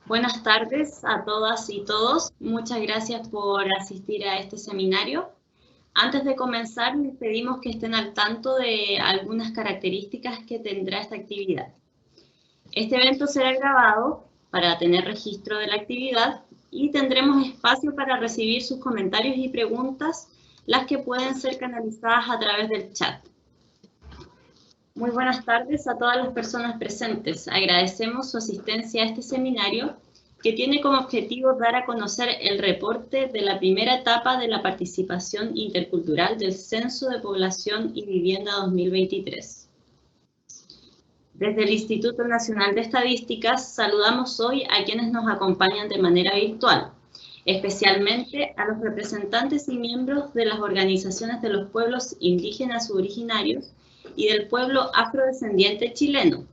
Buenas tardes a todas y todos. Muchas gracias por asistir a este seminario. Antes de comenzar, les pedimos que estén al tanto de algunas características que tendrá esta actividad. Este evento será grabado para tener registro de la actividad y tendremos espacio para recibir sus comentarios y preguntas, las que pueden ser canalizadas a través del chat. Muy buenas tardes a todas las personas presentes. Agradecemos su asistencia a este seminario que tiene como objetivo dar a conocer el reporte de la primera etapa de la participación intercultural del Censo de Población y Vivienda 2023. Desde el Instituto Nacional de Estadísticas saludamos hoy a quienes nos acompañan de manera virtual, especialmente a los representantes y miembros de las organizaciones de los pueblos indígenas u originarios y del pueblo afrodescendiente chileno,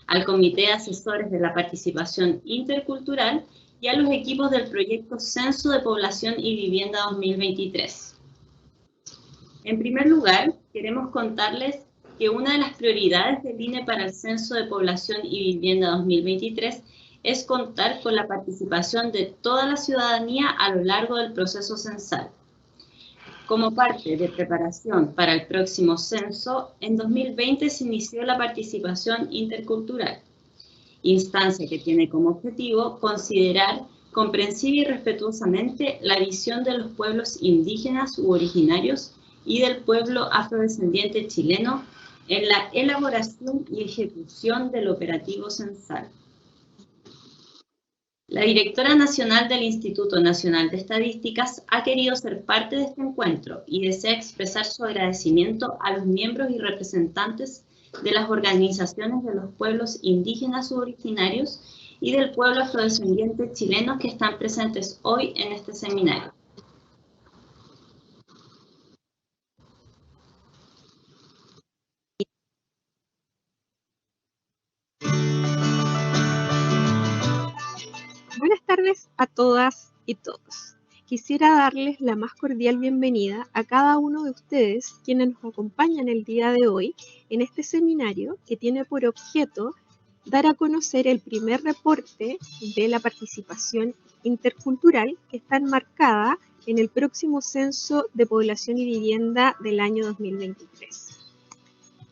al Comité de Asesores de la Participación Intercultural y a los equipos del proyecto Censo de Población y Vivienda 2023. En primer lugar, queremos contarles que una de las prioridades del INE para el Censo de Población y Vivienda 2023 es contar con la participación de toda la ciudadanía a lo largo del proceso censal. Como parte de preparación para el próximo censo, en 2020 se inició la participación intercultural, instancia que tiene como objetivo considerar comprensiva y respetuosamente la visión de los pueblos indígenas u originarios y del pueblo afrodescendiente chileno en la elaboración y ejecución del operativo censal. La directora nacional del Instituto Nacional de Estadísticas ha querido ser parte de este encuentro y desea expresar su agradecimiento a los miembros y representantes de las organizaciones de los pueblos indígenas u originarios y del pueblo afrodescendiente chileno que están presentes hoy en este seminario. Buenas tardes a todas y todos. Quisiera darles la más cordial bienvenida a cada uno de ustedes quienes nos acompañan el día de hoy en este seminario que tiene por objeto dar a conocer el primer reporte de la participación intercultural que está enmarcada en el próximo Censo de Población y Vivienda del año 2023.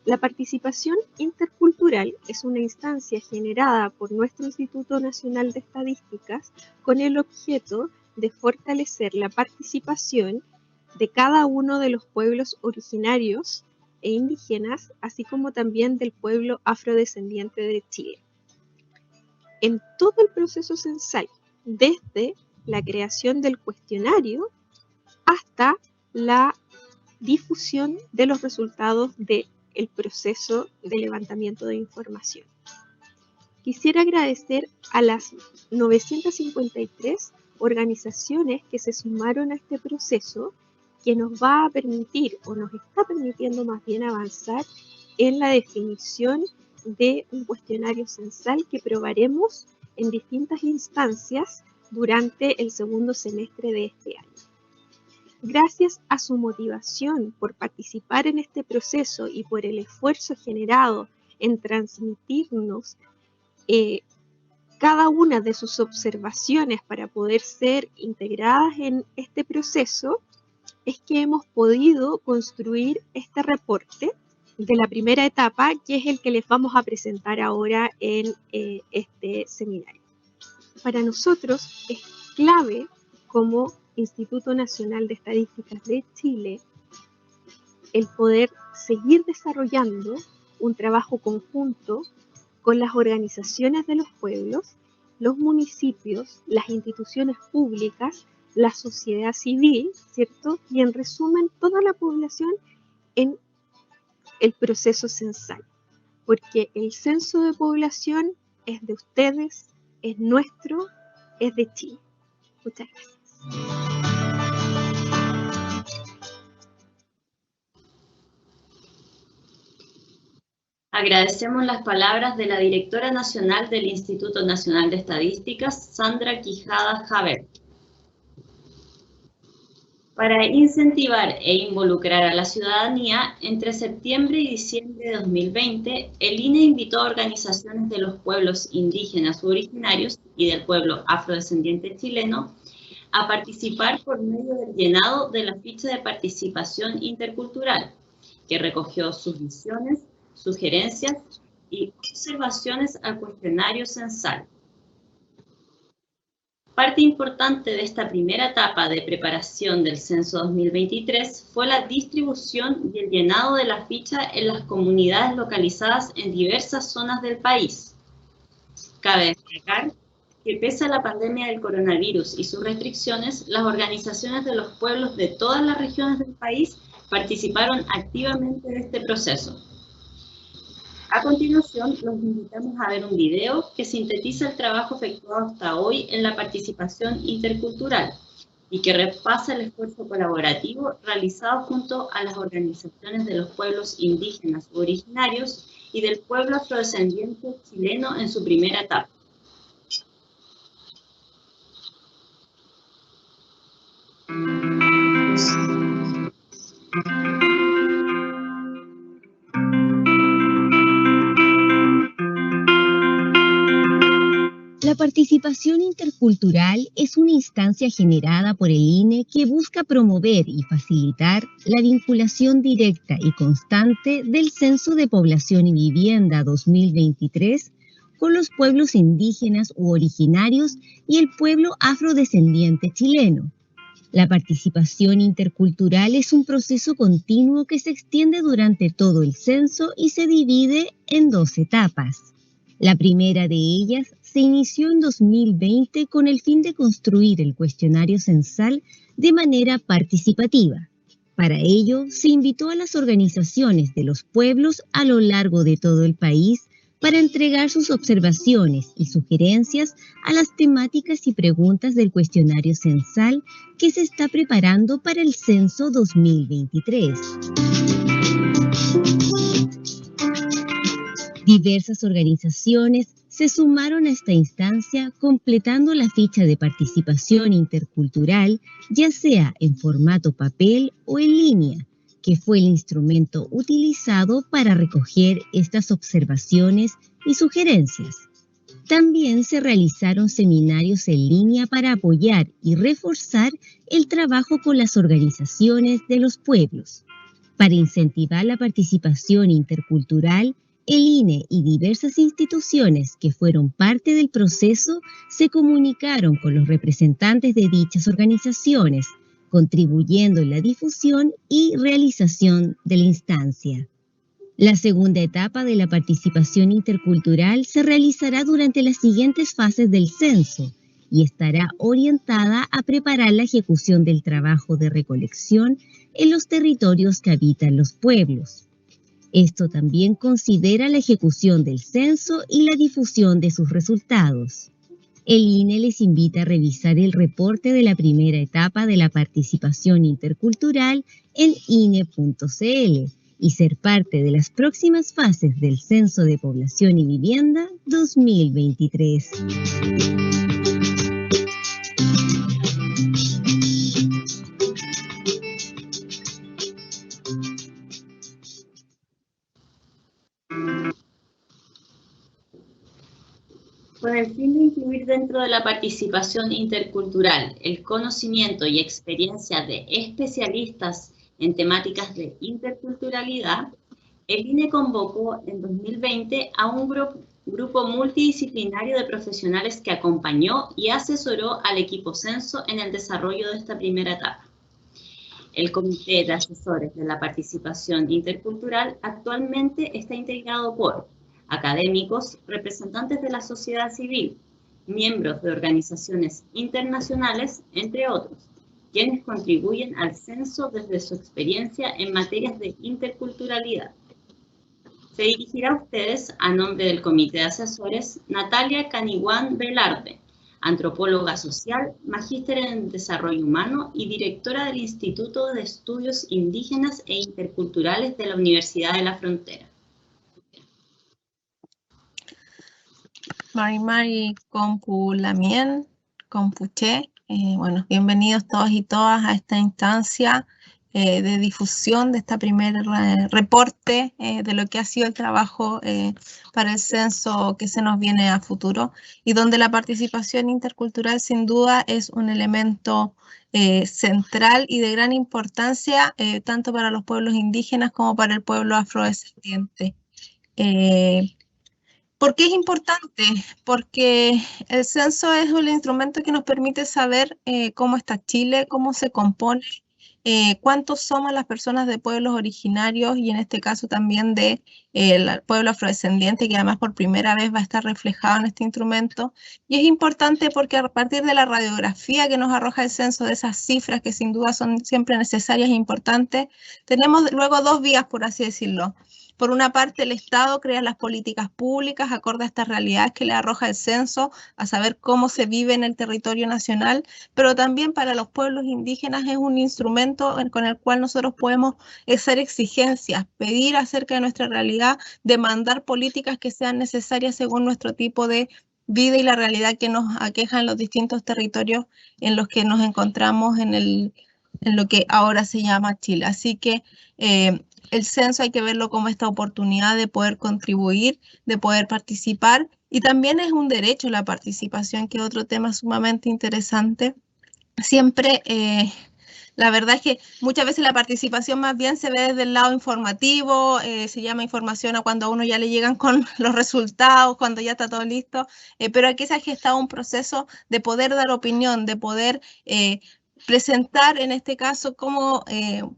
La participación intercultural es una instancia generada por nuestro Instituto Nacional de Estadísticas con el objeto de fortalecer la participación de cada uno de los pueblos originarios e indígenas, así como también del pueblo afrodescendiente de Chile. En todo el proceso censal, desde la creación del cuestionario hasta la difusión de los resultados del proceso de levantamiento de información. Quisiera agradecer a las 953 organizaciones que se sumaron a este proceso, que nos va a permitir, o nos está permitiendo más bien avanzar en la definición de un cuestionario censal que probaremos en distintas instancias durante el segundo semestre de este año. Gracias a su motivación por participar en este proceso y por el esfuerzo generado en transmitirnos cada una de sus observaciones para poder ser integradas en este proceso, es que hemos podido construir este reporte de la primera etapa, que es el que les vamos a presentar ahora en este seminario. Para nosotros es clave como Instituto Nacional de Estadísticas de Chile el poder seguir desarrollando un trabajo conjunto con las organizaciones de los pueblos, los municipios, las instituciones públicas, la sociedad civil, ¿cierto? Y en resumen, toda la población en el proceso censal, porque el censo de población es de ustedes, es nuestro, es de Chile. Muchas gracias. Agradecemos las palabras de la directora nacional del Instituto Nacional de Estadísticas, Sandra Quijada Javert. Para incentivar e involucrar a la ciudadanía, entre septiembre y diciembre de 2020, el INE invitó a organizaciones de los pueblos indígenas u originarios y del pueblo afrodescendiente chileno a participar por medio del llenado de la ficha de participación intercultural, que recogió sus visiones, sugerencias y observaciones al cuestionario censal. Parte importante de esta primera etapa de preparación del Censo 2023 fue la distribución y el llenado de la ficha en las comunidades localizadas en diversas zonas del país. Cabe destacar que pese a la pandemia del coronavirus y sus restricciones, las organizaciones de los pueblos de todas las regiones del país participaron activamente de este proceso. A continuación, los invitamos a ver un video que sintetiza el trabajo efectuado hasta hoy en la participación intercultural y que repasa el esfuerzo colaborativo realizado junto a las organizaciones de los pueblos indígenas u originarios y del pueblo afrodescendiente chileno en su primera etapa. La participación intercultural es una instancia generada por el INE que busca promover y facilitar la vinculación directa y constante del Censo de Población y Vivienda 2023 con los pueblos indígenas u originarios y el pueblo afrodescendiente chileno. La participación intercultural es un proceso continuo que se extiende durante todo el censo y se divide en 2 etapas. La primera de ellas se inició en 2020 con el fin de construir el cuestionario censal de manera participativa. Para ello, se invitó a las organizaciones de los pueblos a lo largo de todo el país para entregar sus observaciones y sugerencias a las temáticas y preguntas del cuestionario censal que se está preparando para el Censo 2023. Diversas organizaciones se sumaron a esta instancia completando la ficha de participación intercultural, ya sea en formato papel o en línea, que fue el instrumento utilizado para recoger estas observaciones y sugerencias. También se realizaron seminarios en línea para apoyar y reforzar el trabajo con las organizaciones de los pueblos. Para incentivar la participación intercultural, el INE y diversas instituciones que fueron parte del proceso se comunicaron con los representantes de dichas organizaciones, contribuyendo en la difusión y realización de la instancia. La segunda etapa de la participación intercultural se realizará durante las siguientes fases del censo y estará orientada a preparar la ejecución del trabajo de recolección en los territorios que habitan los pueblos. Esto también considera la ejecución del censo y la difusión de sus resultados. El INE les invita a revisar el reporte de la primera etapa de la participación intercultural en INE.cl y ser parte de las próximas fases del Censo de Población y Vivienda 2023. Con el fin de incluir dentro de la participación intercultural el conocimiento y experiencia de especialistas en temáticas de interculturalidad, el INE convocó en 2020 a un grupo multidisciplinario de profesionales que acompañó y asesoró al equipo censo en el desarrollo de esta primera etapa. El Comité de Asesores de la Participación Intercultural actualmente está integrado por académicos, representantes de la sociedad civil, miembros de organizaciones internacionales, entre otros, quienes contribuyen al censo desde su experiencia en materias de interculturalidad. Se dirigirá a ustedes, a nombre del Comité de Asesores, Natalia Caniguán Velarde, antropóloga social, magíster en Desarrollo Humano y directora del Instituto de Estudios Indígenas e Interculturales de la Universidad de la Frontera. Mari Kompu Lamien, Kompuche, Bueno, bienvenidos todos y todas a esta instancia de difusión de este primer reporte de lo que ha sido el trabajo para el censo que se nos viene a futuro, y donde la participación intercultural sin duda es un elemento central y de gran importancia tanto para los pueblos indígenas como para el pueblo afrodescendiente. ¿Por qué es importante? Porque el censo es un instrumento que nos permite saber cómo está Chile, cómo se compone, cuántos somos las personas de pueblos originarios y en este caso también de el pueblo afrodescendiente, que además por primera vez va a estar reflejado en este instrumento. Y es importante porque a partir de la radiografía que nos arroja el censo, de esas cifras que sin duda son siempre necesarias e importantes, tenemos luego dos vías, por así decirlo. Por una parte, el Estado crea las políticas públicas acorde a estas realidades que le arroja el censo, a saber cómo se vive en el territorio nacional, pero también para los pueblos indígenas es un instrumento con el cual nosotros podemos hacer exigencias, pedir acerca de nuestra realidad, demandar políticas que sean necesarias según nuestro tipo de vida y la realidad que nos aqueja en los distintos territorios en los que nos encontramos en lo que ahora se llama Chile. Así que el censo hay que verlo como esta oportunidad de poder contribuir, de poder participar, y también es un derecho la participación, que es otro tema sumamente interesante. Siempre, la verdad es que muchas veces la participación más bien se ve desde el lado informativo, se llama información a cuando a uno ya le llegan con los resultados, cuando ya está todo listo, pero aquí se ha gestado un proceso de poder dar opinión, de poder presentar en este caso cómo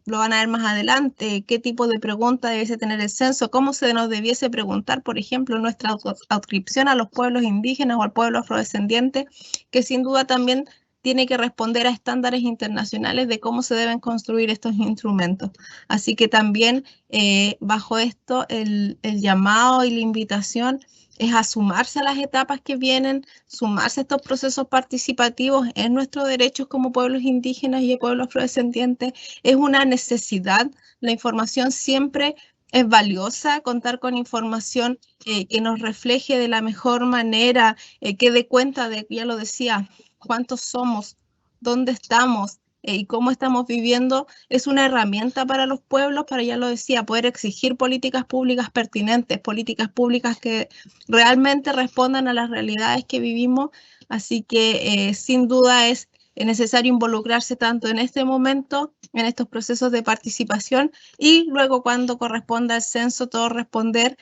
lo van a ver más adelante, qué tipo de pregunta debiese tener el censo, cómo se nos debiese preguntar, por ejemplo, nuestra adscripción a los pueblos indígenas o al pueblo afrodescendiente, que sin duda también tiene que responder a estándares internacionales de cómo se deben construir estos instrumentos. Así que también bajo esto el llamado y la invitación es a sumarse a las etapas que vienen, sumarse a estos procesos participativos en nuestros derechos como pueblos indígenas y pueblos afrodescendientes. Es una necesidad, la información siempre es valiosa, contar con información que nos refleje de la mejor manera, que dé cuenta de, ya lo decía, cuántos somos, dónde estamos, y cómo estamos viviendo, es una herramienta para los pueblos, para, ya lo decía, poder exigir políticas públicas pertinentes, políticas públicas que realmente respondan a las realidades que vivimos. Así que sin duda es necesario involucrarse tanto en este momento, en estos procesos de participación, y luego cuando corresponda el censo, todo responder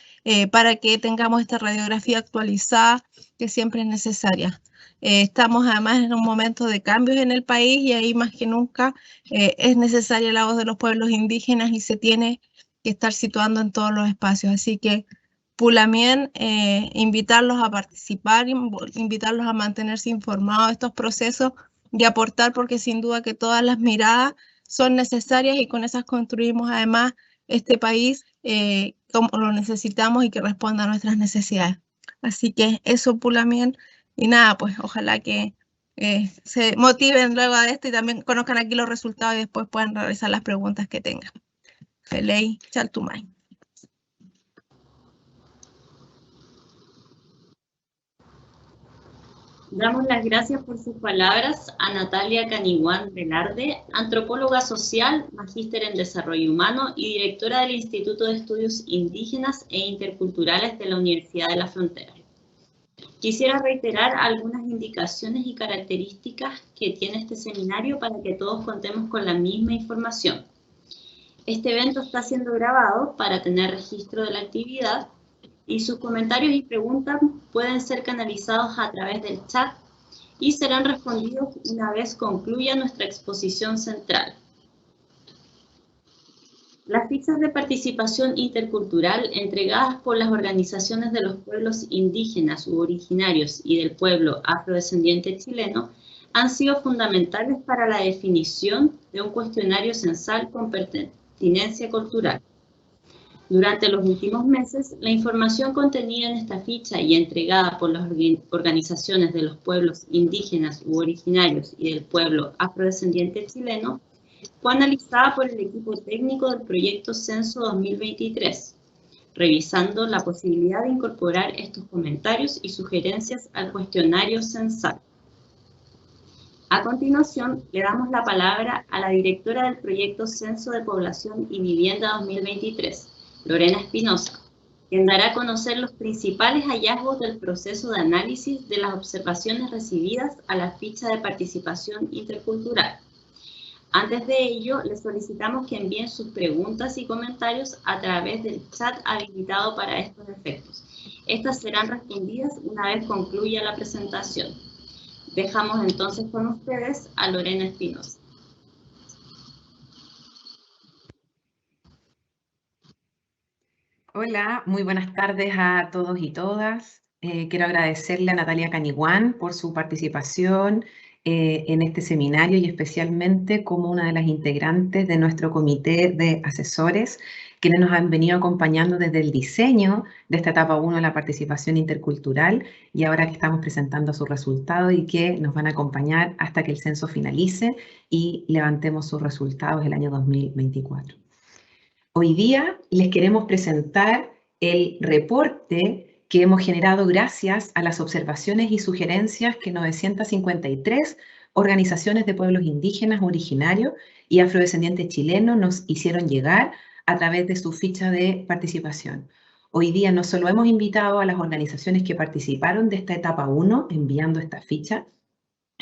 para que tengamos esta radiografía actualizada que siempre es necesaria. Estamos además en un momento de cambios en el país y ahí más que nunca es necesaria la voz de los pueblos indígenas y se tiene que estar situando en todos los espacios. Así que Pulamien, invitarlos a participar, invitarlos a mantenerse informados de estos procesos y aportar, porque sin duda que todas las miradas son necesarias y con esas construimos además este país como lo necesitamos y que responda a nuestras necesidades. Así que eso, Pulamien. Y nada, pues ojalá que se motiven luego de esto y también conozcan aquí los resultados y después puedan realizar las preguntas que tengan. Felei, Chaltumay. Damos las gracias por sus palabras a Natalia Caniguán Velarde, antropóloga social, magíster en desarrollo humano y directora del Instituto de Estudios Indígenas e Interculturales de la Universidad de la Frontera. Quisiera reiterar algunas indicaciones y características que tiene este seminario para que todos contemos con la misma información. Este evento está siendo grabado para tener registro de la actividad y sus comentarios y preguntas pueden ser canalizados a través del chat y serán respondidos una vez concluya nuestra exposición central. Las fichas de participación intercultural entregadas por las organizaciones de los pueblos indígenas u originarios y del pueblo afrodescendiente chileno han sido fundamentales para la definición de un cuestionario censal con pertinencia cultural. Durante los últimos meses, la información contenida en esta ficha y entregada por las organizaciones de los pueblos indígenas u originarios y del pueblo afrodescendiente chileno fue analizada por el equipo técnico del proyecto Censo 2023, revisando la posibilidad de incorporar estos comentarios y sugerencias al cuestionario censal. A continuación, le damos la palabra a la directora del proyecto Censo de Población y Vivienda 2023, Lorena Espinosa, quien dará a conocer los principales hallazgos del proceso de análisis de las observaciones recibidas a la ficha de participación intercultural. Antes de ello, les solicitamos que envíen sus preguntas y comentarios a través del chat habilitado para estos efectos. Estas serán respondidas una vez concluya la presentación. Dejamos entonces con ustedes a Lorena Espinosa. Hola, muy buenas tardes a todos y todas. Quiero agradecerle a Natalia Caniguán por su participación en este seminario y especialmente como una de las integrantes de nuestro comité de asesores, quienes nos han venido acompañando desde el diseño de esta etapa 1 de la participación intercultural y ahora que estamos presentando sus resultados y que nos van a acompañar hasta que el censo finalice y levantemos sus resultados el año 2024. Hoy día les queremos presentar el reporte que hemos generado gracias a las observaciones y sugerencias que 953 organizaciones de pueblos indígenas originarios y afrodescendientes chilenos nos hicieron llegar a través de su ficha de participación. Hoy día no solo hemos invitado a las organizaciones que participaron de esta etapa 1 enviando esta ficha,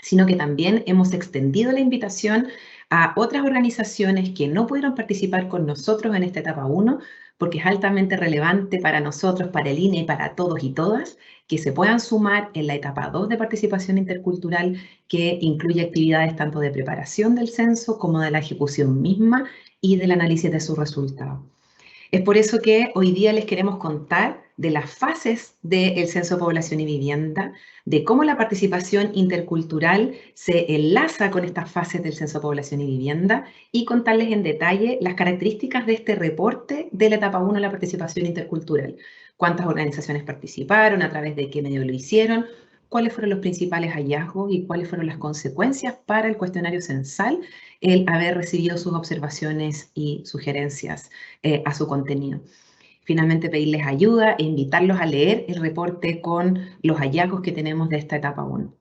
sino que también hemos extendido la invitación a otras organizaciones que no pudieron participar con nosotros en esta etapa 1, porque es altamente relevante para nosotros, para el INE y para todos y todas, que se puedan sumar en la etapa 2 de participación intercultural, que incluye actividades tanto de preparación del censo como de la ejecución misma y del análisis de sus resultados. Es por eso que hoy día les queremos contar de las fases del Censo de Población y Vivienda, de cómo la participación intercultural se enlaza con estas fases del Censo de Población y Vivienda y contarles en detalle las características de este reporte de la etapa 1 de la participación intercultural. Cuántas organizaciones participaron, a través de qué medio lo hicieron, cuáles fueron los principales hallazgos y cuáles fueron las consecuencias para el cuestionario censal el haber recibido sus observaciones y sugerencias a su contenido. Finalmente, pedirles ayuda e invitarlos a leer el reporte con los hallazgos que tenemos de esta etapa 1.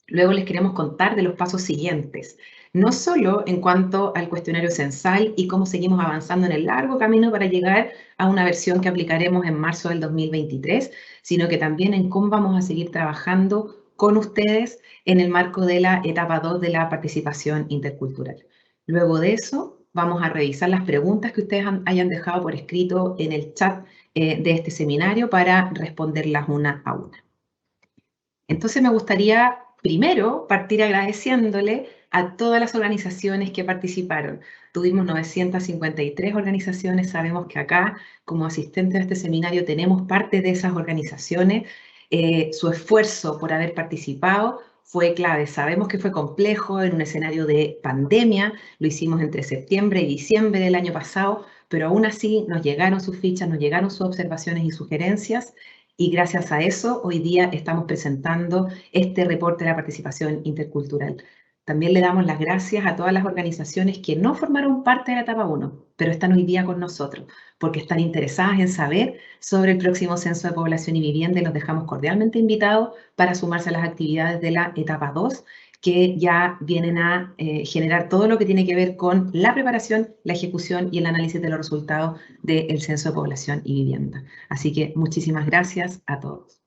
Luego les queremos contar de los pasos siguientes, no solo en cuanto al cuestionario censal y cómo seguimos avanzando en el largo camino para llegar a una versión que aplicaremos en marzo del 2023, sino que también en cómo vamos a seguir trabajando con ustedes en el marco de la etapa 2 de la participación intercultural. Luego de eso, vamos a revisar las preguntas que ustedes hayan dejado por escrito en el chat de este seminario para responderlas una a una. Entonces me gustaría primero partir agradeciéndole a todas las organizaciones que participaron. Tuvimos 953 organizaciones, sabemos que acá como asistentes de este seminario tenemos parte de esas organizaciones. Su esfuerzo por haber participado fue clave. Sabemos que fue complejo en un escenario de pandemia, lo hicimos entre septiembre y diciembre del año pasado, pero aún así nos llegaron sus fichas, nos llegaron sus observaciones y sugerencias, y gracias a eso hoy día estamos presentando este reporte de la participación intercultural. También le damos las gracias a todas las organizaciones que no formaron parte de la etapa 1, pero están hoy día con nosotros, porque están interesadas en saber sobre el próximo Censo de Población y Vivienda y los dejamos cordialmente invitados para sumarse a las actividades de la etapa 2, que ya vienen a generar todo lo que tiene que ver con la preparación, la ejecución y el análisis de los resultados del Censo de Población y Vivienda. Así que muchísimas gracias a todos.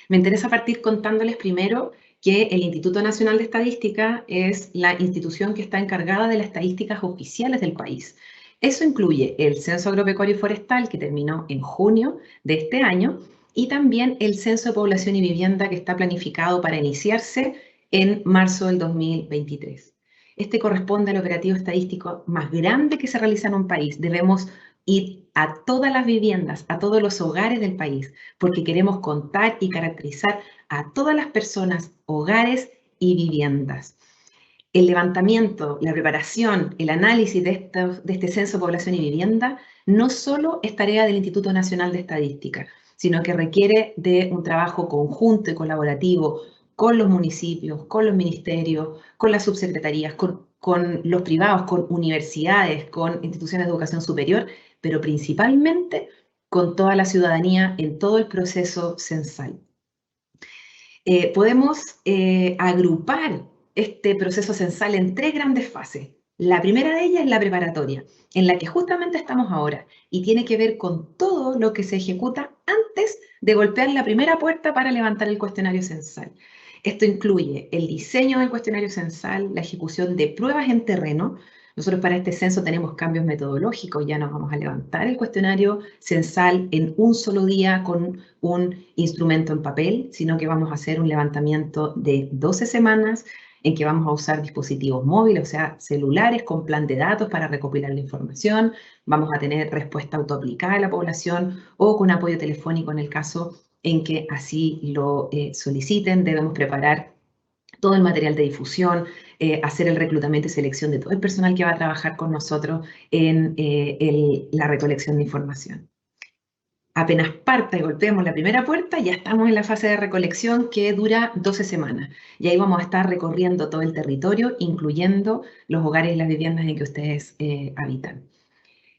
Me interesa partir contándoles primero que el Instituto Nacional de Estadística es la institución que está encargada de las estadísticas oficiales del país. Eso incluye el Censo Agropecuario y Forestal, que terminó en junio de este año, y también el Censo de Población y Vivienda, que está planificado para iniciarse en marzo del 2023. Este corresponde al operativo estadístico más grande que se realiza en un país. Debemos ir a todas las viviendas, a todos los hogares del país, porque queremos contar y caracterizar a todas las personas, hogares y viviendas. El levantamiento, la preparación, el análisis de este Censo de Población y Vivienda no solo es tarea del Instituto Nacional de Estadística, sino que requiere de un trabajo conjunto y colaborativo con los municipios, con los ministerios, con las subsecretarías, con los privados, con universidades, con instituciones de educación superior, pero principalmente con toda la ciudadanía en todo el proceso censal. Podemos agrupar este proceso censal en 3 grandes fases. La primera de ellas es la preparatoria, en la que justamente estamos ahora, y tiene que ver con todo lo que se ejecuta antes de golpear la primera puerta para levantar el cuestionario censal. Esto incluye el diseño del cuestionario censal, la ejecución de pruebas en terreno. Nosotros para este censo tenemos cambios metodológicos, ya no vamos a levantar el cuestionario censal en un solo día con un instrumento en papel, sino que vamos a hacer un levantamiento de 12 semanas en que vamos a usar dispositivos móviles, o sea, celulares con plan de datos para recopilar la información. Vamos a tener respuesta autoaplicada a la población o con apoyo telefónico en el caso en que así lo soliciten. Debemos preparar todo el material de difusión, hacer el reclutamiento y selección de todo el personal que va a trabajar con nosotros en la recolección de información. Apenas parta y golpeamos la primera puerta, ya estamos en la fase de recolección que dura 12 semanas. Y ahí vamos a estar recorriendo todo el territorio, incluyendo los hogares y las viviendas en que ustedes habitan.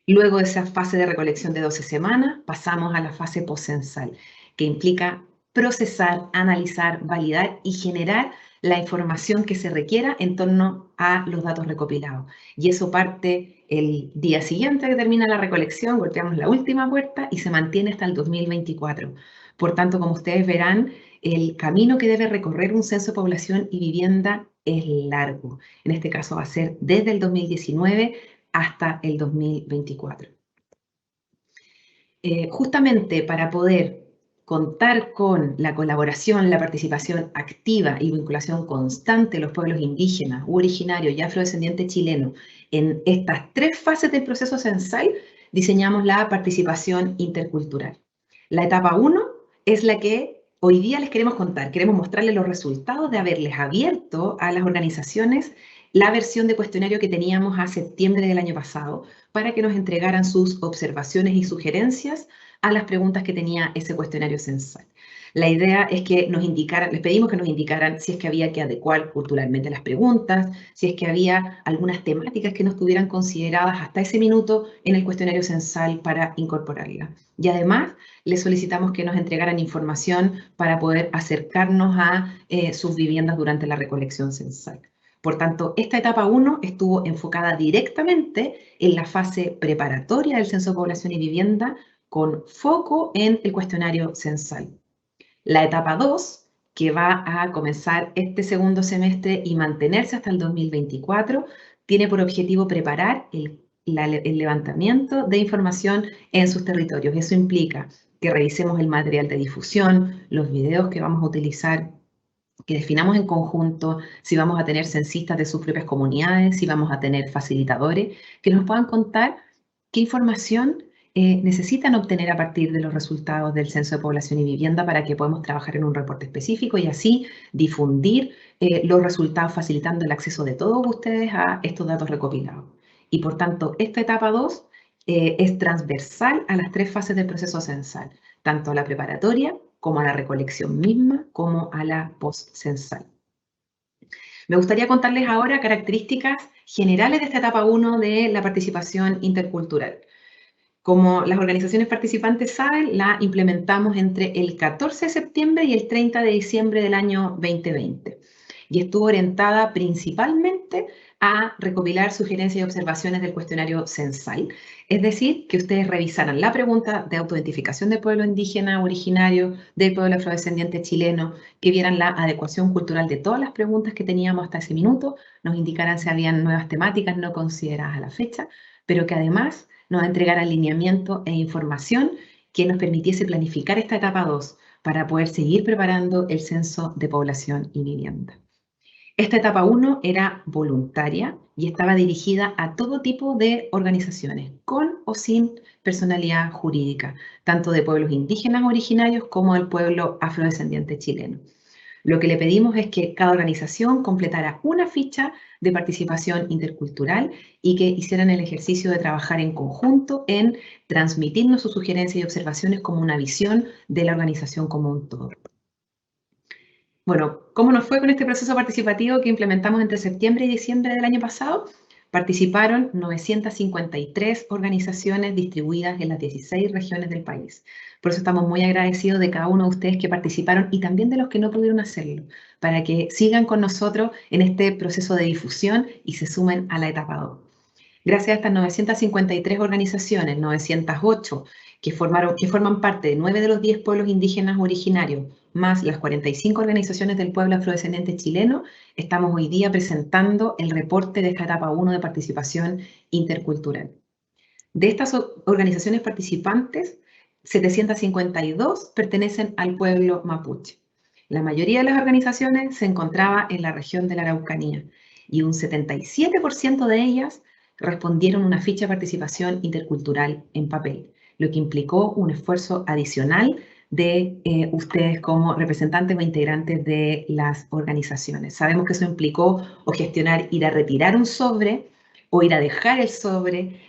Luego de esa fase de recolección de 12 semanas, pasamos a la fase postcensal, que implica procesar, analizar, validar y generar la información que se requiera en torno a los datos recopilados. Y eso parte el día siguiente que termina la recolección, golpeamos la última puerta y se mantiene hasta el 2024. Por tanto, como ustedes verán, el camino que debe recorrer un censo de población y vivienda es largo. En este caso va a ser desde el 2019 hasta el 2024. Justamente para poder contar con la colaboración, la participación activa y vinculación constante de los pueblos indígenas, originarios y afrodescendientes chilenos en estas 3 fases del proceso censal, diseñamos la participación intercultural. La etapa 1 es la que hoy día les queremos contar. Queremos mostrarles los resultados de haberles abierto a las organizaciones la versión de cuestionario que teníamos a septiembre del año pasado para que nos entregaran sus observaciones y sugerencias a las preguntas que tenía ese cuestionario censal. La idea es que nos indicaran, les pedimos que nos indicaran si es que había que adecuar culturalmente las preguntas, si es que había algunas temáticas que no estuvieran consideradas hasta ese minuto en el cuestionario censal para incorporarlas. Y además, les solicitamos que nos entregaran información para poder acercarnos a sus viviendas durante la recolección censal. Por tanto, esta etapa 1 estuvo enfocada directamente en la fase preparatoria del Censo de Población y Vivienda, con foco en el cuestionario censal. La etapa 2, que va a comenzar este segundo semestre y mantenerse hasta el 2024, tiene por objetivo preparar el levantamiento de información en sus territorios. Eso implica que revisemos el material de difusión, los videos que vamos a utilizar, que definamos en conjunto si vamos a tener censistas de sus propias comunidades, si vamos a tener facilitadores, que nos puedan contar qué información necesitan obtener a partir de los resultados del Censo de Población y Vivienda para que podamos trabajar en un reporte específico y así difundir los resultados, facilitando el acceso de todos ustedes a estos datos recopilados. Y por tanto, esta etapa 2 es transversal a las 3 fases del proceso censal, tanto a la preparatoria, como a la recolección misma, como a la postcensal. Me gustaría contarles ahora características generales de esta etapa 1 de la participación intercultural. Como las organizaciones participantes saben, la implementamos entre el 14 de septiembre y el 30 de diciembre del año 2020. Y estuvo orientada principalmente a recopilar sugerencias y observaciones del cuestionario censal. Es decir, que ustedes revisaran la pregunta de autoidentificación del pueblo indígena originario, del pueblo afrodescendiente chileno, que vieran la adecuación cultural de todas las preguntas que teníamos hasta ese minuto, nos indicaran si habían nuevas temáticas no consideradas a la fecha, pero que además nos entregara alineamiento e información que nos permitiese planificar esta etapa 2 para poder seguir preparando el Censo de Población y Vivienda. Esta etapa 1 era voluntaria y estaba dirigida a todo tipo de organizaciones, con o sin personalidad jurídica, tanto de pueblos indígenas originarios como del pueblo afrodescendiente chileno. Lo que le pedimos es que cada organización completara una ficha de participación intercultural y que hicieran el ejercicio de trabajar en conjunto en transmitirnos sus sugerencias y observaciones como una visión de la organización como un todo. Bueno, ¿cómo nos fue con este proceso participativo que implementamos entre septiembre y diciembre del año pasado? Participaron 953 organizaciones distribuidas en las 16 regiones del país. Por eso estamos muy agradecidos de cada uno de ustedes que participaron y también de los que no pudieron hacerlo, para que sigan con nosotros en este proceso de difusión y se sumen a la etapa 2. Gracias a estas 953 organizaciones, 908 que forman parte de 9 de los 10 pueblos indígenas originarios, más las 45 organizaciones del pueblo afrodescendiente chileno, estamos hoy día presentando el reporte de esta etapa 1 de participación intercultural. De estas organizaciones participantes, 752 pertenecen al pueblo mapuche. La mayoría de las organizaciones se encontraba en la región de la Araucanía y un 77% de ellas respondieron una ficha de participación intercultural en papel, lo que implicó un esfuerzo adicional de ustedes como representantes o integrantes de las organizaciones. Sabemos que eso implicó o gestionar ir a retirar un sobre o ir a dejar el sobre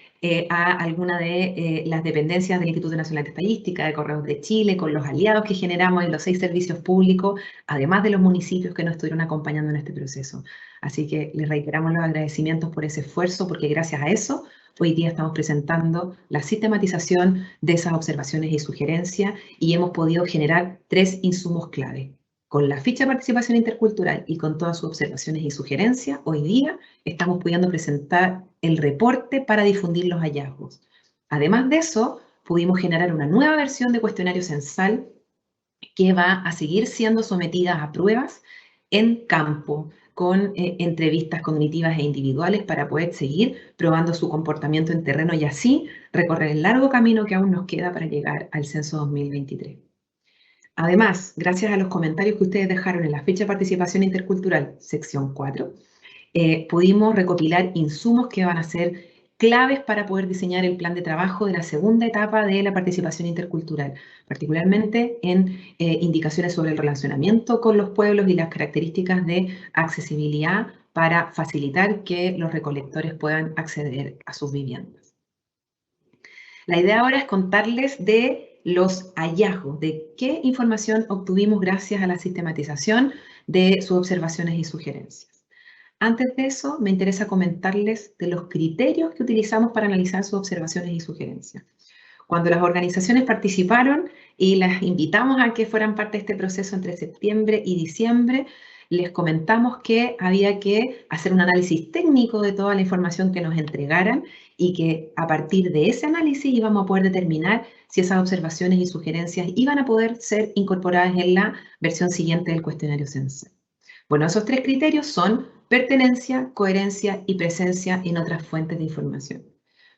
a alguna de las dependencias del Instituto Nacional de Estadística, de Correos de Chile, con los aliados que generamos en los 6 servicios públicos, además de los municipios que nos estuvieron acompañando en este proceso. Así que les reiteramos los agradecimientos por ese esfuerzo, porque gracias a eso hoy día estamos presentando la sistematización de esas observaciones y sugerencias y hemos podido generar 3 insumos clave. Con la ficha de participación intercultural y con todas sus observaciones y sugerencias, hoy día estamos pudiendo presentar el reporte para difundir los hallazgos. Además de eso, pudimos generar una nueva versión de cuestionario censal que va a seguir siendo sometida a pruebas en campo, con entrevistas cognitivas e individuales para poder seguir probando su comportamiento en terreno y así recorrer el largo camino que aún nos queda para llegar al censo 2023. Además, gracias a los comentarios que ustedes dejaron en la ficha de participación intercultural, sección 4, pudimos recopilar insumos que van a ser claves para poder diseñar el plan de trabajo de la segunda etapa de la participación intercultural, particularmente en indicaciones sobre el relacionamiento con los pueblos y las características de accesibilidad para facilitar que los recolectores puedan acceder a sus viviendas. La idea ahora es contarles de los hallazgos, de qué información obtuvimos gracias a la sistematización de sus observaciones y sugerencias. Antes de eso, me interesa comentarles de los criterios que utilizamos para analizar sus observaciones y sugerencias. Cuando las organizaciones participaron y las invitamos a que fueran parte de este proceso entre septiembre y diciembre, les comentamos que había que hacer un análisis técnico de toda la información que nos entregaran y que a partir de ese análisis íbamos a poder determinar si esas observaciones y sugerencias iban a poder ser incorporadas en la versión siguiente del cuestionario censal. Bueno, esos 3 criterios son pertenencia, coherencia y presencia en otras fuentes de información.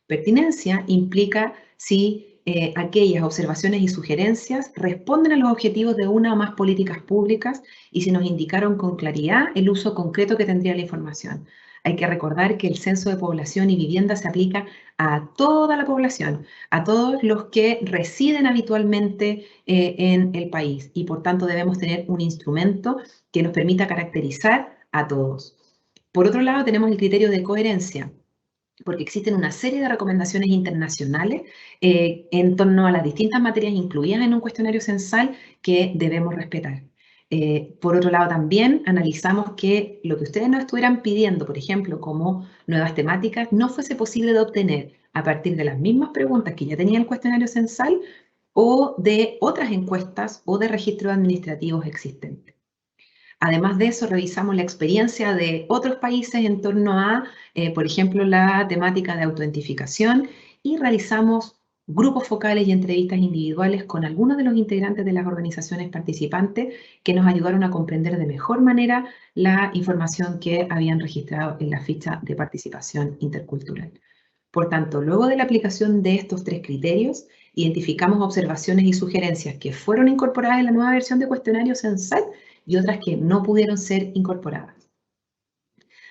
Pertinencia implica si aquellas observaciones y sugerencias responden a los objetivos de una o más políticas públicas y si nos indicaron con claridad el uso concreto que tendría la información. Hay que recordar que el censo de población y vivienda se aplica a toda la población, a todos los que residen habitualmente en el país y por tanto debemos tener un instrumento que nos permita caracterizar a todos. Por otro lado, tenemos el criterio de coherencia, porque existen una serie de recomendaciones internacionales en torno a las distintas materias incluidas en un cuestionario censal que debemos respetar. Por otro lado, también analizamos que lo que ustedes nos estuvieran pidiendo, por ejemplo, como nuevas temáticas, no fuese posible de obtener a partir de las mismas preguntas que ya tenía el cuestionario censal o de otras encuestas o de registros administrativos existentes. Además de eso, revisamos la experiencia de otros países en torno a, por ejemplo, la temática de autoidentificación y realizamos grupos focales y entrevistas individuales con algunos de los integrantes de las organizaciones participantes que nos ayudaron a comprender de mejor manera la información que habían registrado en la ficha de participación intercultural. Por tanto, luego de la aplicación de estos 3 criterios, identificamos observaciones y sugerencias que fueron incorporadas en la nueva versión de cuestionario censal y otras que no pudieron ser incorporadas.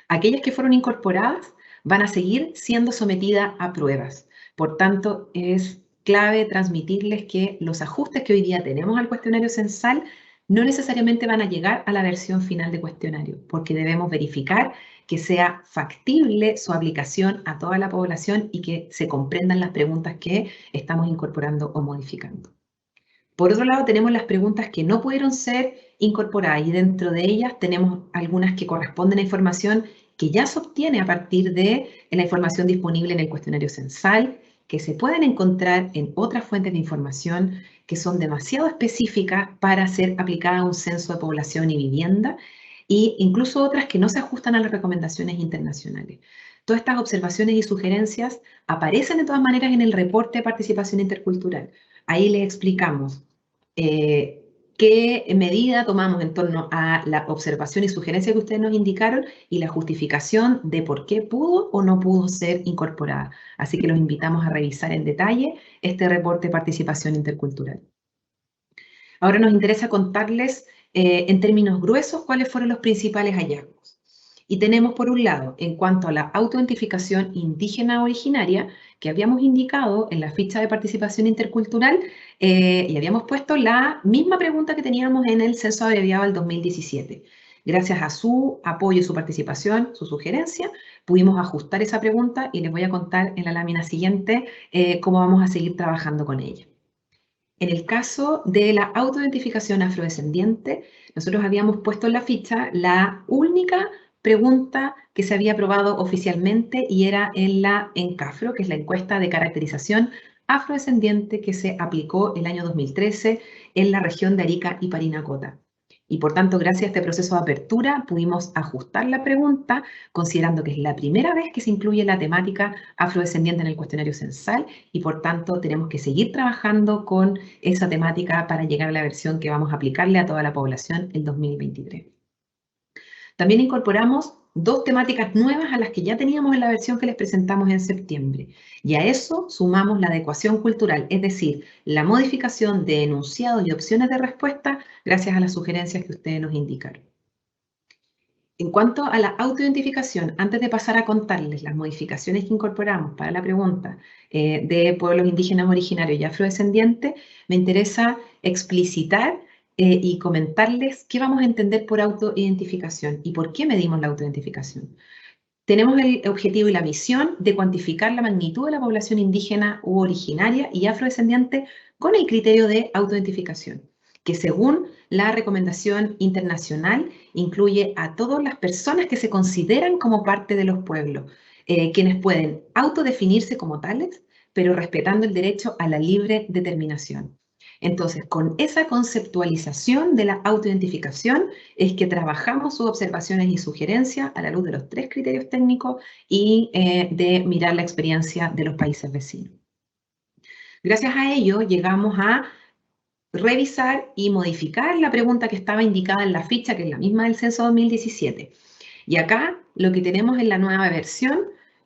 Aquellas que fueron incorporadas van a seguir siendo sometidas a pruebas. Por tanto, es clave transmitirles que los ajustes que hoy día tenemos al cuestionario censal no necesariamente van a llegar a la versión final de cuestionario, porque debemos verificar que sea factible su aplicación a toda la población y que se comprendan las preguntas que estamos incorporando o modificando. Por otro lado, tenemos las preguntas que no pudieron ser incorporadas y dentro de ellas tenemos algunas que corresponden a información que ya se obtiene a partir de la información disponible en el cuestionario censal, que se pueden encontrar en otras fuentes de información que son demasiado específicas para ser aplicadas a un censo de población y vivienda, e incluso otras que no se ajustan a las recomendaciones internacionales. Todas estas observaciones y sugerencias aparecen de todas maneras en el reporte de participación intercultural. Ahí les explicamos qué medida tomamos en torno a la observación y sugerencia que ustedes nos indicaron y la justificación de por qué pudo o no pudo ser incorporada. Así que los invitamos a revisar en detalle este reporte de participación intercultural. Ahora nos interesa contarles en términos gruesos cuáles fueron los principales hallazgos. Y tenemos por un lado, en cuanto a la autoidentificación indígena originaria, que habíamos indicado en la ficha de participación intercultural y habíamos puesto la misma pregunta que teníamos en el censo abreviado del 2017. Gracias a su apoyo, su participación, su sugerencia, pudimos ajustar esa pregunta y les voy a contar en la lámina siguiente cómo vamos a seguir trabajando con ella. En el caso de la autoidentificación afrodescendiente, nosotros habíamos puesto en la ficha la única pregunta que se había aprobado oficialmente y era en la ENCAFRO, que es la encuesta de caracterización afrodescendiente que se aplicó el año 2013 en la región de Arica y Parinacota. Y por tanto, gracias a este proceso de apertura, pudimos ajustar la pregunta, considerando que es la primera vez que se incluye la temática afrodescendiente en el cuestionario censal y por tanto tenemos que seguir trabajando con esa temática para llegar a la versión que vamos a aplicarle a toda la población en 2023. También incorporamos dos temáticas nuevas a las que ya teníamos en la versión que les presentamos en septiembre. Y a eso sumamos la adecuación cultural, es decir, la modificación de enunciados y opciones de respuesta gracias a las sugerencias que ustedes nos indicaron. En cuanto a la autoidentificación, antes de pasar a contarles las modificaciones que incorporamos para la pregunta de pueblos indígenas originarios y afrodescendientes, me interesa explicitar y comentarles qué vamos a entender por autoidentificación y por qué medimos la autoidentificación. Tenemos el objetivo y la misión de cuantificar la magnitud de la población indígena u originaria y afrodescendiente con el criterio de autoidentificación, que según la recomendación internacional incluye a todas las personas que se consideran como parte de los pueblos, quienes pueden autodefinirse como tales, pero respetando el derecho a la libre determinación. Entonces, con esa conceptualización de la autoidentificación es que trabajamos sus observaciones y sugerencias a la luz de los tres criterios técnicos y de mirar la experiencia de los países vecinos. Gracias a ello, llegamos a revisar y modificar la pregunta que estaba indicada en la ficha, que es la misma del censo 2017. Y acá lo que tenemos en la nueva versión,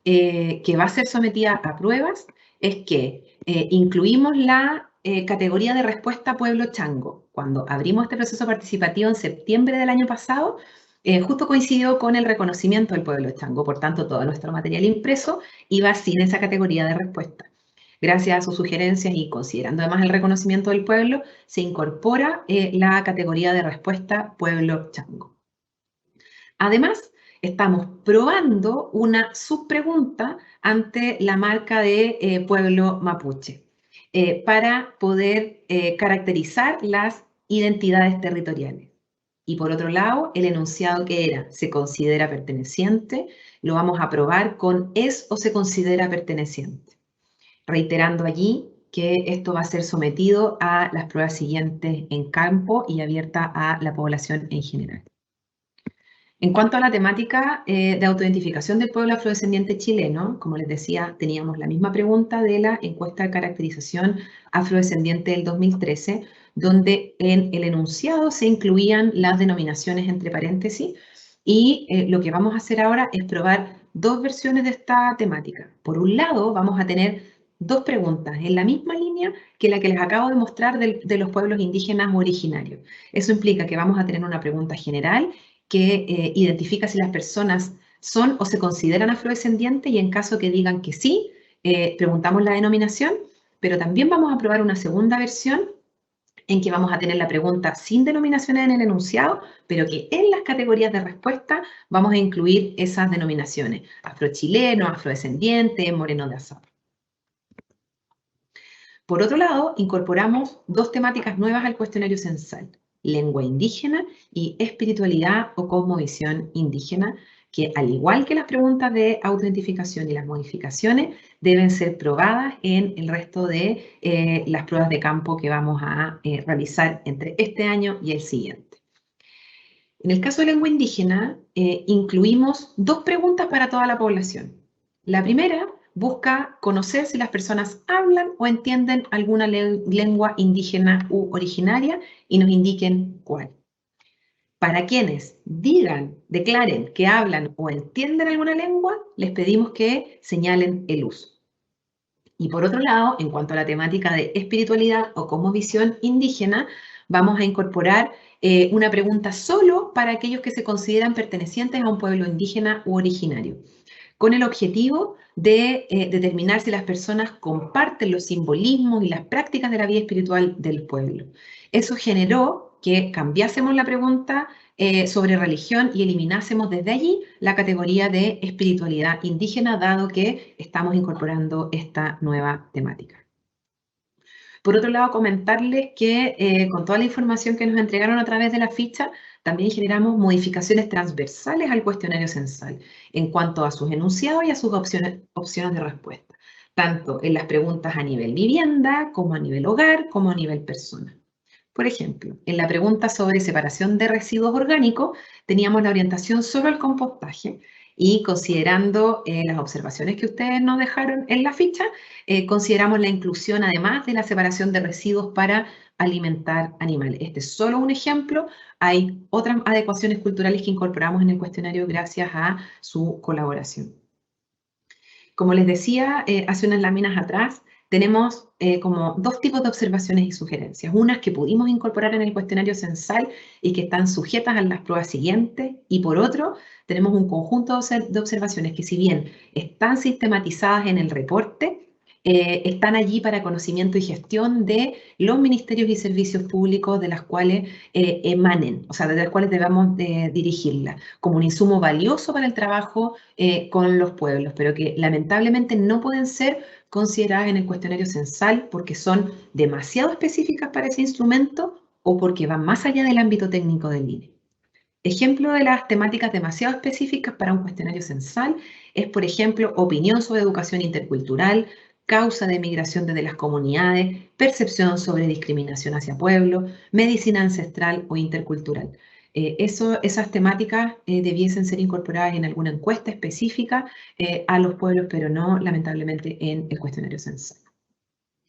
que va a ser sometida a pruebas, es que incluimos la categoría de respuesta pueblo chango. Cuando abrimos este proceso participativo en septiembre del año pasado, justo coincidió con el reconocimiento del pueblo chango, por tanto todo nuestro material impreso iba sin esa categoría de respuesta. Gracias a sus sugerencias y considerando además el reconocimiento del pueblo, se incorpora la categoría de respuesta pueblo chango. Además, estamos probando una subpregunta ante la marca de pueblo mapuche para poder caracterizar las identidades territoriales. Y por otro lado, el enunciado que era se considera perteneciente, lo vamos a probar con es o se considera perteneciente. Reiterando allí que esto va a ser sometido a las pruebas siguientes en campo y abierta a la población en general. En cuanto a la temática de autoidentificación del pueblo afrodescendiente chileno, como les decía, teníamos la misma pregunta de la encuesta de caracterización afrodescendiente del 2013, donde en el enunciado se incluían las denominaciones entre paréntesis y lo que vamos a hacer ahora es probar dos versiones de esta temática. Por un lado, vamos a tener dos preguntas en la misma línea que la que les acabo de mostrar de los pueblos indígenas originarios. Eso implica que vamos a tener una pregunta general que identifica si las personas son o se consideran afrodescendientes y en caso que digan que sí, preguntamos la denominación, pero también vamos a probar una segunda versión en que vamos a tener la pregunta sin denominaciones en el enunciado, pero que en las categorías de respuesta vamos a incluir esas denominaciones, afrochileno, afrodescendiente, moreno de azar. Por otro lado, incorporamos dos temáticas nuevas al cuestionario censal, lengua indígena y espiritualidad o cosmovisión indígena, que al igual que las preguntas de autoidentificación y las modificaciones, deben ser probadas en el resto de las pruebas de campo que vamos a realizar entre este año y el siguiente. En el caso de lengua indígena, incluimos 2 preguntas para toda la población. La primera busca conocer si las personas hablan o entienden alguna lengua indígena u originaria y nos indiquen cuál. Para quienes declaren que hablan o entienden alguna lengua, les pedimos que señalen el uso. Y por otro lado, en cuanto a la temática de espiritualidad o cosmovisión indígena, vamos a incorporar una pregunta solo para aquellos que se consideran pertenecientes a un pueblo indígena u originario, con el objetivo de determinar si las personas comparten los simbolismos y las prácticas de la vida espiritual del pueblo. Eso generó que cambiásemos la pregunta sobre religión y eliminásemos desde allí la categoría de espiritualidad indígena, dado que estamos incorporando esta nueva temática. Por otro lado, comentarles que con toda la información que nos entregaron a través de la ficha, también generamos modificaciones transversales al cuestionario censal en cuanto a sus enunciados y a sus opciones de respuesta, tanto en las preguntas a nivel vivienda, como a nivel hogar, como a nivel persona. Por ejemplo, en la pregunta sobre separación de residuos orgánicos, teníamos la orientación solo al compostaje y considerando las observaciones que ustedes nos dejaron en la ficha, consideramos la inclusión además de la separación de residuos para alimentar animales. Este es solo un ejemplo, hay otras adecuaciones culturales que incorporamos en el cuestionario gracias a su colaboración. Como les decía hace unas láminas atrás, tenemos como 2 tipos de observaciones y sugerencias. Unas que pudimos incorporar en el cuestionario censal y que están sujetas a las pruebas siguientes. Y por otro, tenemos un conjunto de observaciones que si bien están sistematizadas en el reporte, están allí para conocimiento y gestión de los ministerios y servicios públicos de las cuales emanen, o sea, de las cuales debamos dirigirla, como un insumo valioso para el trabajo con los pueblos, pero que lamentablemente no pueden ser consideradas en el cuestionario censal porque son demasiado específicas para ese instrumento o porque van más allá del ámbito técnico del INE. Ejemplo de las temáticas demasiado específicas para un cuestionario censal es, por ejemplo, opinión sobre educación intercultural, causa de migración desde las comunidades, percepción sobre discriminación hacia pueblos, medicina ancestral o intercultural. Esas temáticas debiesen ser incorporadas en alguna encuesta específica a los pueblos, pero no, lamentablemente, en el cuestionario censal.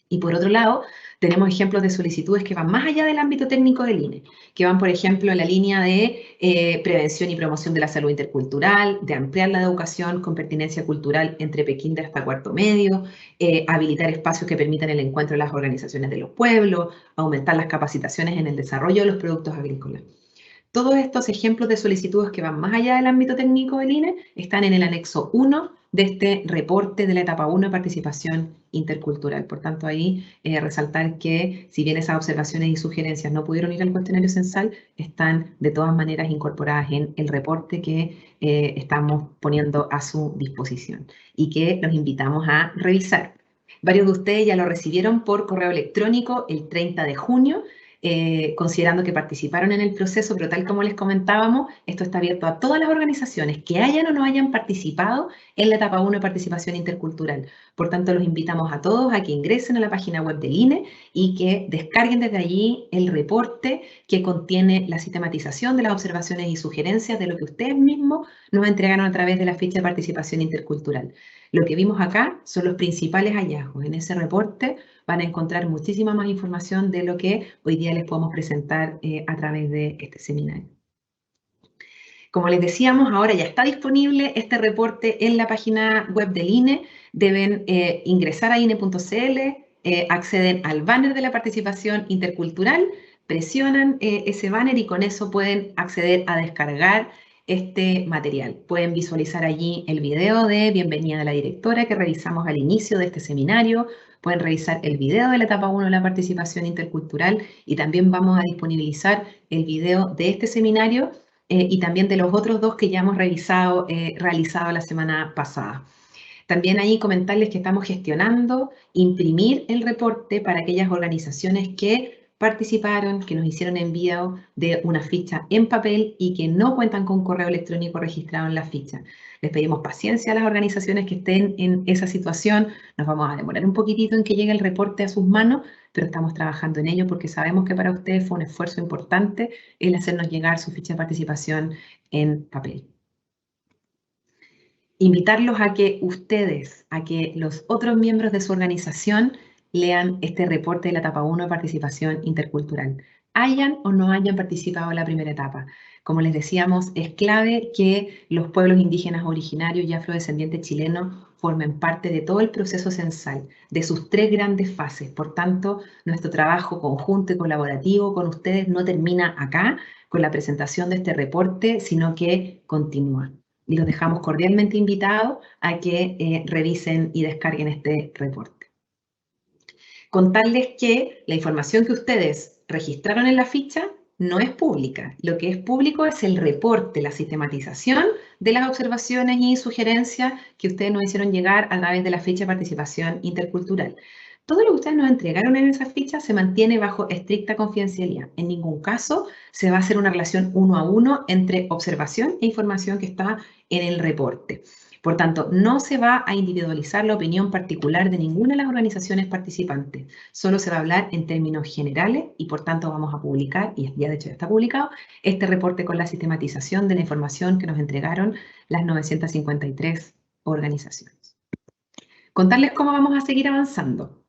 Y por otro lado, tenemos ejemplos de solicitudes que van más allá del ámbito técnico del INE, que van, por ejemplo, en la línea de prevención y promoción de la salud intercultural, de ampliar la educación con pertinencia cultural entre prekinder hasta cuarto medio, habilitar espacios que permitan el encuentro de las organizaciones de los pueblos, aumentar las capacitaciones en el desarrollo de los productos agrícolas. Todos estos ejemplos de solicitudes que van más allá del ámbito técnico del INE están en el anexo 1 de este reporte de la etapa 1 de participación intercultural. Por tanto, ahí resaltar que si bien esas observaciones y sugerencias no pudieron ir al cuestionario censal, están de todas maneras incorporadas en el reporte que estamos poniendo a su disposición y que los invitamos a revisar. Varios de ustedes ya lo recibieron por correo electrónico el 30 de junio, considerando que participaron en el proceso, pero tal como les comentábamos, esto está abierto a todas las organizaciones que hayan o no hayan participado en la etapa 1 de participación intercultural. Por tanto, los invitamos a todos a que ingresen a la página web del INE y que descarguen desde allí el reporte que contiene la sistematización de las observaciones y sugerencias de lo que ustedes mismos nos entregaron a través de la ficha de participación intercultural. Lo que vimos acá son los principales hallazgos. En ese reporte van a encontrar muchísima más información de lo que hoy día les podemos presentar a través de este seminario. Como les decíamos, ahora ya está disponible este reporte en la página web del INE. Deben ingresar a INE.cl, acceden al banner de la participación intercultural, presionan ese banner y con eso pueden acceder a descargar este material. Pueden visualizar allí el video de bienvenida de la directora que revisamos al inicio de este seminario. Pueden revisar el video de la etapa 1 de la participación intercultural y también vamos a disponibilizar el video de este seminario y también de los otros 2 que ya hemos realizado la semana pasada. También ahí comentarles que estamos gestionando imprimir el reporte para aquellas organizaciones que participaron, que nos hicieron envío de una ficha en papel y que no cuentan con correo electrónico registrado en la ficha. Les pedimos paciencia a las organizaciones que estén en esa situación. Nos vamos a demorar un poquitito en que llegue el reporte a sus manos, pero estamos trabajando en ello porque sabemos que para ustedes fue un esfuerzo importante el hacernos llegar su ficha de participación en papel. Invitarlos a que ustedes, a que los otros miembros de su organización lean este reporte de la etapa 1 de participación intercultural, hayan o no hayan participado en la primera etapa. Como les decíamos, es clave que los pueblos indígenas originarios y afrodescendientes chilenos formen parte de todo el proceso censal, de sus 3 grandes fases. Por tanto, nuestro trabajo conjunto y colaborativo con ustedes no termina acá, con la presentación de este reporte, sino que continúa. Y los dejamos cordialmente invitados a que revisen y descarguen este reporte. Contarles que la información que ustedes registraron en la ficha no es pública. Lo que es público es el reporte, la sistematización de las observaciones y sugerencias que ustedes nos hicieron llegar a través de la ficha de participación intercultural. Todo lo que ustedes nos entregaron en esa ficha se mantiene bajo estricta confidencialidad. En ningún caso se va a hacer una relación 1 a 1 entre observación e información que está en el reporte. Por tanto, no se va a individualizar la opinión particular de ninguna de las organizaciones participantes. Solo se va a hablar en términos generales y por tanto vamos a publicar, y ya de hecho ya está publicado, este reporte con la sistematización de la información que nos entregaron las 953 organizaciones. Contarles cómo vamos a seguir avanzando.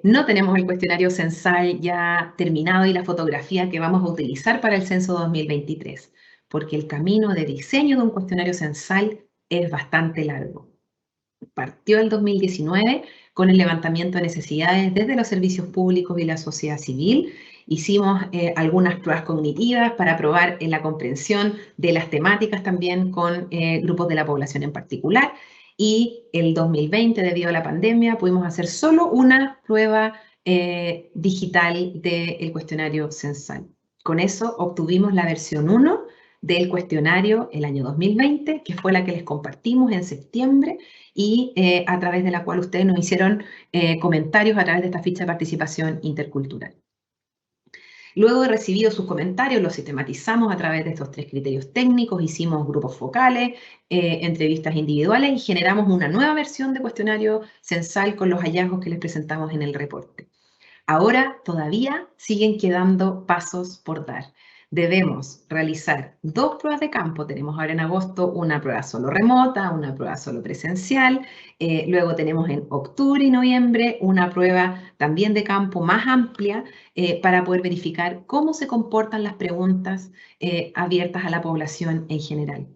No tenemos el cuestionario censal ya terminado y la fotografía que vamos a utilizar para el censo 2023, porque el camino de diseño de un cuestionario censal es bastante largo. Partió el 2019 con el levantamiento de necesidades desde los servicios públicos y la sociedad civil. Hicimos algunas pruebas cognitivas para probar en la comprensión de las temáticas también con grupos de la población en particular. Y el 2020, debido a la pandemia, pudimos hacer solo una prueba digital del cuestionario censal. Con eso obtuvimos la versión 1 del cuestionario el año 2020, que fue la que les compartimos en septiembre y a través de la cual ustedes nos hicieron comentarios a través de esta ficha de participación intercultural. Luego de recibidos sus comentarios, los sistematizamos a través de estos 3 criterios técnicos, hicimos grupos focales, entrevistas individuales y generamos una nueva versión de cuestionario censal con los hallazgos que les presentamos en el reporte. Ahora todavía siguen quedando pasos por dar. Debemos realizar 2 pruebas de campo. Tenemos ahora en agosto una prueba solo remota, una prueba solo presencial. Luego tenemos en octubre y noviembre una prueba también de campo más amplia para poder verificar cómo se comportan las preguntas abiertas a la población en general.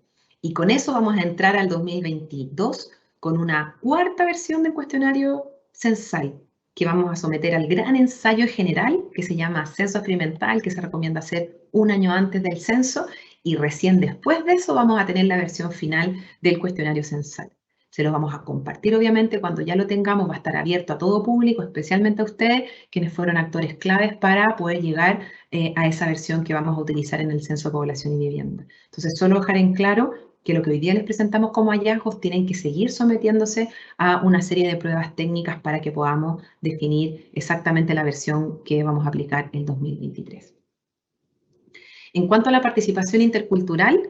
Y con eso vamos a entrar al 2022 con una 4ª versión del cuestionario censal, que vamos a someter al gran ensayo general que se llama censo experimental, que se recomienda hacer un año antes del censo, y recién después de eso vamos a tener la versión final del cuestionario censal. Se los vamos a compartir, obviamente, cuando ya lo tengamos, va a estar abierto a todo público, especialmente a ustedes, quienes fueron actores claves para poder llegar a esa versión que vamos a utilizar en el Censo de Población y Vivienda. Entonces, solo dejar en claro que lo que hoy día les presentamos como hallazgos tienen que seguir sometiéndose a una serie de pruebas técnicas para que podamos definir exactamente la versión que vamos a aplicar en 2023. En cuanto a la participación intercultural,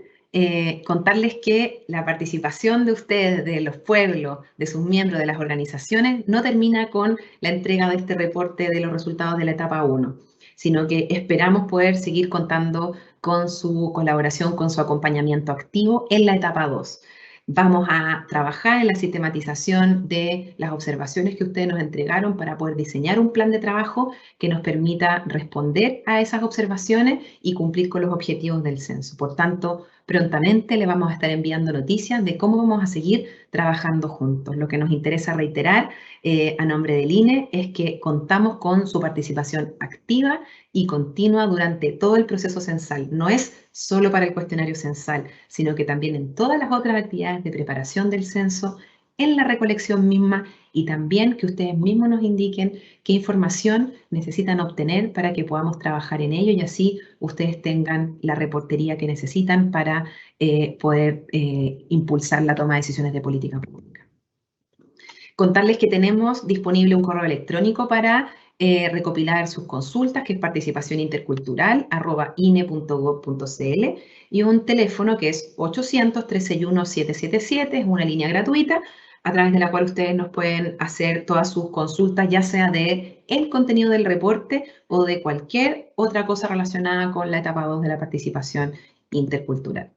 contarles que la participación de ustedes, de los pueblos, de sus miembros, de las organizaciones, no termina con la entrega de este reporte de los resultados de la etapa 1, sino que esperamos poder seguir contando con su colaboración, con su acompañamiento activo en la etapa 2. Vamos a trabajar en la sistematización de las observaciones que ustedes nos entregaron para poder diseñar un plan de trabajo que nos permita responder a esas observaciones y cumplir con los objetivos del censo. Por tanto, prontamente le vamos a estar enviando noticias de cómo vamos a seguir trabajando juntos. Lo que nos interesa reiterar a nombre del INE es que contamos con su participación activa y continua durante todo el proceso censal. No es solo para el cuestionario censal, sino que también en todas las otras actividades de preparación del censo, en la recolección misma y también que ustedes mismos nos indiquen qué información necesitan obtener para que podamos trabajar en ello y así ustedes tengan la reportería que necesitan para poder impulsar la toma de decisiones de política pública. Contarles que tenemos disponible un correo electrónico para recopilar sus consultas, que es participacionintercultural@ine.gov.cl, y un teléfono que es 800-361-777, es una línea gratuita a través de la cual ustedes nos pueden hacer todas sus consultas, ya sea de el contenido del reporte o de cualquier otra cosa relacionada con la etapa 2 de la participación intercultural.